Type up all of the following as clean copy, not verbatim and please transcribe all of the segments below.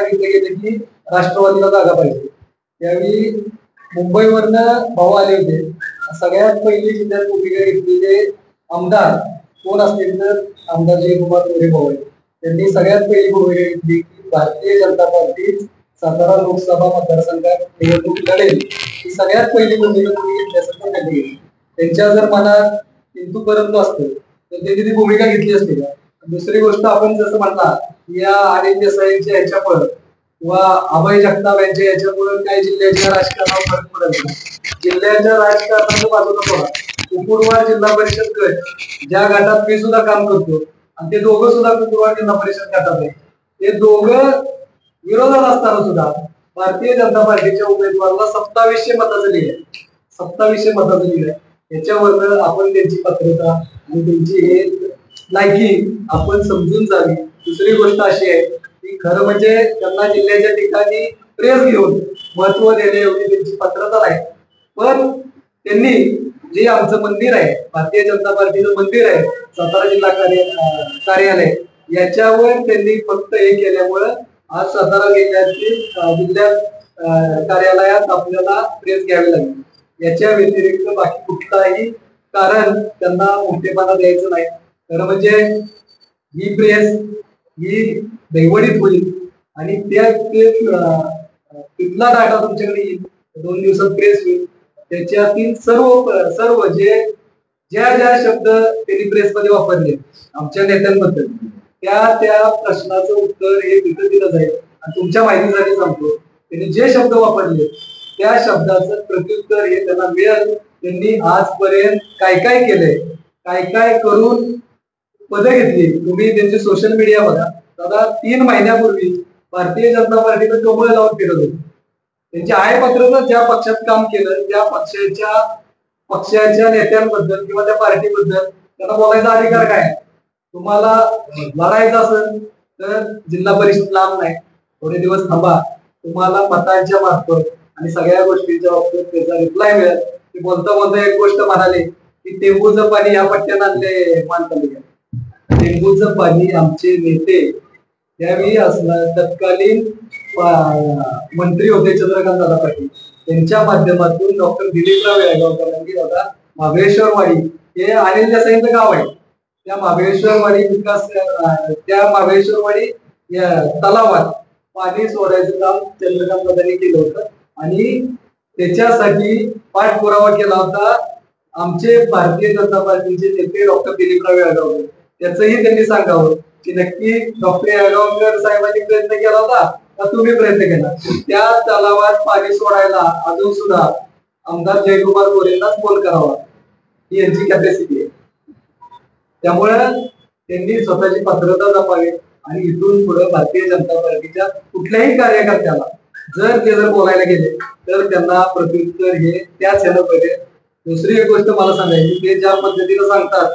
सांगितलं गेलं की राष्ट्रवादीला जागा पाहिजे. त्यावेळी मुंबईवरनं भाऊ आले होते. सगळ्यात पहिली जिल्ह्यात भूमिका घेतलेले आमदार कोण असतील तर आमदार जयकुमार गोरे भाऊ आहेत. त्यांनी सगळ्यात पहिली भूमिका घेतली की भारतीय जनता पार्टी सातारा लोकसभा मतदारसंघात निवडणूक लढेल ही सगळ्यात पहिली भूमिका त्यांनी घेतल्यासारखं त्यांनी घेतली. त्यांच्या जर मनात हिंदू परंतु असतं तर त्यांनी ती भूमिका घेतली असते का. दुसरी गोष्ट आपण जसं म्हणला या अनिल देसाईंच्या ह्याच्यामुळे किंवा अभय जगताप यांच्या ह्याच्यामुळे काही जिल्ह्याच्या राजकारणावर फरक पडत नाही. जिल्ह्याच्या राजकारणाचं बाजूला सोडा, कुकुरवाड जिल्हा परिषद गट ज्या गटात मी सुद्धा काम करतो आणि ते दोघं सुद्धा कुकुरवाड जिल्हा परिषद गटात आहे. ते दोघं विरोधात असताना सुद्धा भारतीय जनता पार्टीच्या उमेदवाराला 2700 मताचं लिहिलंय. 2700 मताचं लिहिलंय. याच्यावर आपण त्यांची पात्रता आणि त्यांची हे लायकी आपण समजून जावी. दुसरी गोष्ट अशी आहे की खरं म्हणजे त्यांना जिल्ह्याच्या ठिकाणी प्रेस घेऊन महत्व देण्याएवढी त्यांची पात्रता नाही. पण त्यांनी जे आमचं मंदिर आहे, भारतीय जनता पार्टीचं मंदिर आहे सातारा जिल्हा कार्यालय, याच्यावर त्यांनी फक्त हे केल्यामुळं आज सातारा जिल्ह्यात कार्यालयात आपल्याला प्रेस घ्यावी लागली. याच्या व्यतिरिक्त बाकी कुठलाही कारण त्यांना मोठेपणा द्यायचं नाही. खरं म्हणजे ही प्रेस ही दैवडीत होईल आणि तिथला डाटा तुमच्याकडे येईल. 2 दिवसात प्रेस होईल. त्याच्यातील सर्व ज्या ज्या शब्द त्यांनी प्रेसमध्ये वापरले आमच्या नेत्यांबद्दल त्या प्रश्नाचं उत्तर हे तिथं दिलं जाईल. आणि तुमच्या माहितीसाठी सांगतो, त्यांनी जे शब्द वापरले त्या शब्दाचं प्रत्युत्तर हे त्यांना मिळेल. त्यांनी आजपर्यंत काय काय केलंय, काय काय करून पदं घेतली. तुम्ही त्यांचे सोशल मीडिया बघा. दादा 3 महिन्यापूर्वी भारतीय जनता पार्टीचं कमळ लावून फिरत होते. त्यांच्या आयपत्राचं ज्या पक्षात काम केलं त्या पक्षाच्या नेत्यांबद्दल किंवा त्या पार्टीबद्दल त्यांना बोलायचा अधिकार काय. तुम्हाला लढायचं असेल तर जिल्हा परिषद लांब नाही, थोडे दिवस थांबा. तुम्हाला मतांच्या मार्फत आणि सगळ्या गोष्टींच्या बाबतीत त्याचा रिप्लाय मिळेल. ते बोलता बोलता एक गोष्ट म्हणाले की टेंबूचं पाणी या पट्ट्यात आणले मानतालुक्यात. टेंबूचं पाणी आमचे नेते त्यावेळी असणार तत्कालीन मंत्री होते चंद्रकांत दादा पाटील, त्यांच्या माध्यमातून डॉक्टर दिलीपराव येळगावकरांनी दादा महाबळेश्वरवाडी हे अनिल देसाईंचं गाव आहे. त्या महाबळेश्वरवाडी या तलावात पाणी सोडायचं काम चंद्रकांत दादांनी केलं होतं आणि त्याच्यासाठी पाठपुरावा केला होता आमचे भारतीय जनता पार्टीचे नेते डॉक्टर दिलीपराव येळगावकर. त्याचंही त्यांनी सांगावं की नक्की डॉक्टर येळगावकर साहेबांनी प्रयत्न केला होता का तुम्ही प्रयत्न केला. त्या तलावात पाणी सोडायला अजून सुद्धा आमदार जयकुमार गोरेंनाच फोन करावा ही यांची कॅपॅसिटी आहे. त्यामुळे त्यांनी स्वतःची पात्रता जपावी आणि इथून पुढे भारतीय जनता पार्टीच्या कुठल्याही कार्यकर्त्याला जर बोलायला गेले तर त्यांना प्रत्युत्तर हे त्याच ह्याला पाहिजे. दुसरी एक गोष्ट मला सांगायची, ते ज्या पद्धतीने सांगतात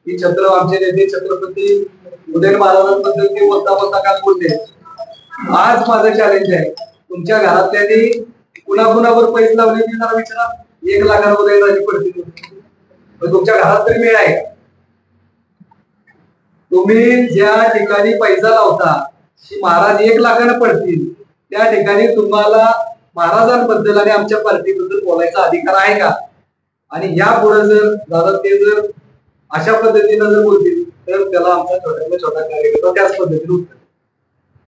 की आमचे नेते छत्रपती उदयन महाराजांबद्दल ते बोलता काय बोलले. आज माझं चॅलेंज आहे, तुमच्या घरातल्यानी कुणाकुणावर पैसे लावले की जरा विचारा. 1 लाखावर राजी पडतील. तुमच्या घरात तरी मिळ आहे. तुम्ही ज्या ठिकाणी पैसा लावता की महाराज 1 लाखानं पडतील त्या ठिकाणी तुम्हाला महाराजांबद्दल आणि आमच्या पार्टीबद्दल बोलायचा अधिकार आहे का. आणि यापुढे जर दादा ते जर अशा पद्धतीनं जर बोलतील तर त्याला आमचा छोटा कार्यकर्ता त्याच पद्धतीने उत्तर